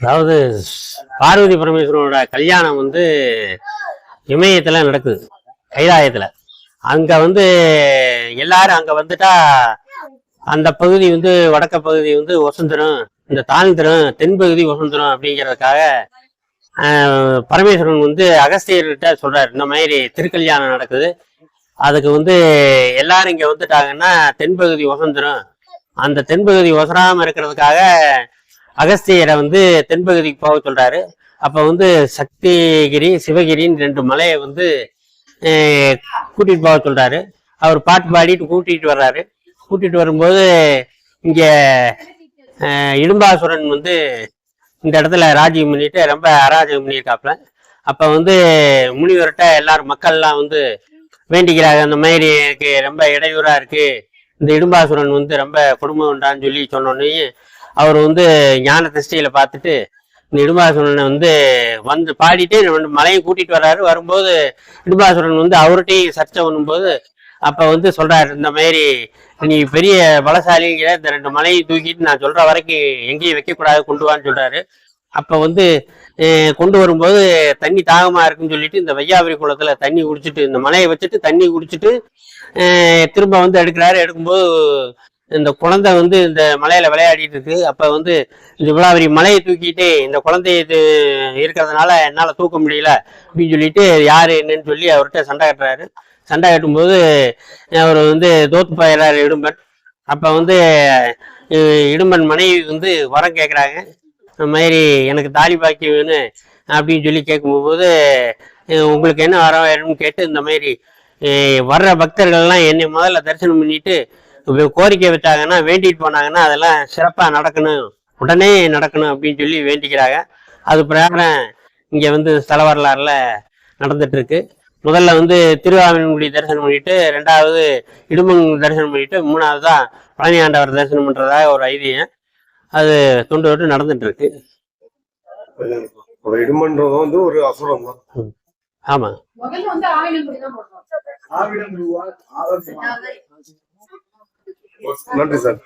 அதாவது பார்வதி பரமேஸ்வரனோட கல்யாணம் வந்து இமயத்துல நடக்குது, கைலாயத்துல. அங்க வந்து எல்லாரும் அங்க வந்துட்டா அந்த பகுதி வந்து வடக்க பகுதி வந்து வசந்தரும், இந்த தாழ்ந்தரும் தென்பகுதி வசந்தரும் அப்படிங்கிறதுக்காக பரமேஸ்வரன் வந்து அகஸ்தியர்கிட்ட சொல்றாரு, இந்த மாதிரி திருக்கல்யாணம் நடக்குது, அதுக்கு வந்து எல்லாரும் இங்க வந்துட்டாங்கன்னா தென்பகுதி வசந்தரும், அந்த தென்பகுதி ஒசராம இருக்கிறதுக்காக அகஸ்தியரை வந்து தென்பகுதிக்கு போக சொல்றாரு. அப்ப வந்து சக்திகிரி சிவகிரின்னு 2 மலையை வந்து கூட்டிட்டு போக சொல்றாரு. அவர் பாட்டு பாடிட்டு கூட்டிட்டு வர்றாரு. கூட்டிட்டு வரும்போது இங்க இடும்பாசுரன் வந்து இந்த இடத்துல ராஜ்யம் பண்ணிட்டு ரொம்ப அராஜகம் பண்ணியிருக்காப்புல. அப்ப வந்து முனிவர்கிட்ட எல்லாரும் மக்கள்லாம் வந்து வேண்டிக்கிறாங்க, அந்த மாதிரி எனக்கு ரொம்ப இடையூறா இருக்கு, இந்த இடும்பாசுரன் வந்து ரொம்ப குடும்பம் உண்டான்னு சொல்லி சொன்னோன்னே அவர் வந்து ஞான திருஷ்டியில பார்த்துட்டு இந்த இடும்பாசுரனை வந்து பாடிட்டு 2 மலையும் கூட்டிட்டு வர்றாரு. வரும்போது இடும்பாசுரன் வந்து அவர்கிட்டையும் சர்ச்சை பண்ணும்போது அப்ப வந்து சொல்றாரு, இந்த மாதிரி நீ பெரிய பலசாலிங்கிற, இந்த 2 மலையும் தூக்கிட்டு நான் சொல்ற வரைக்கும் எங்கேயும் வைக்கக்கூடாது, கொண்டு வான்னு சொல்றாரு. அப்ப வந்து கொண்டு வரும்போது தண்ணி தாகமா இருக்குன்னு சொல்லிட்டு இந்த வையாபுரி குளத்துல தண்ணி குடிச்சிட்டு, இந்த மலையை வச்சுட்டு தண்ணி குடிச்சிட்டு திரும்ப வந்து எடுக்கிறாரு. எடுக்கும்போது இந்த குழந்தை வந்து இந்த மலையில விளையாடிட்டு இருக்கு. அப்ப வந்து இந்த விழாவரி மலையை தூக்கிட்டு இந்த குழந்தைய இருக்கிறதுனால என்னால தூக்க முடியல அப்படின்னு சொல்லிட்டு யாரு என்னன்னு சொல்லி அவர்கிட்ட சண்டை கட்டுறாரு. சண்டை கட்டும்போது அவர் வந்து தோத்து போயிடுறாரு இடும்பன். அப்ப வந்து இடும்பன் மனைவி வந்து வரம் கேட்குறாங்க, இந்த மாதிரி எனக்கு தாலி பாக்கி வேணும் அப்படின்னு சொல்லி கேட்கும்போது உங்களுக்கு என்ன வரம் வேணும்னு கேட்டு, இந்த மாதிரி வர்ற பக்தர்கள்லாம் என்னை முதல்ல தரிசனம் பண்ணிட்டு கோரிக்கை வச்சாங்கன்னா, வேண்டிட்டு போனாங்கன்னா அதெல்லாம் சிறப்பா நடக்கணும், உடனே நடக்கணும் அப்படின்னு சொல்லி வேண்டிக்கிறாங்க. அது பிரகாரம் இங்க வந்து ஸ்தல வரலாறுல நடந்துட்டு இருக்கு. முதல்ல வந்து திருவாவினங்குடி தரிசனம் பண்ணிட்டு, 2வது இடுமன் தரிசனம் பண்ணிட்டு, 3வது தான் பழனி ஆண்டவர் தரிசனம் பண்றதாக ஒரு ஐதீகம். அது தொண்டு தொட்டு நடந்துட்டு இருக்கு. இடுமன்றது வந்து ஒரு அசுரம் தான். ஆமா. நன்றி சார்.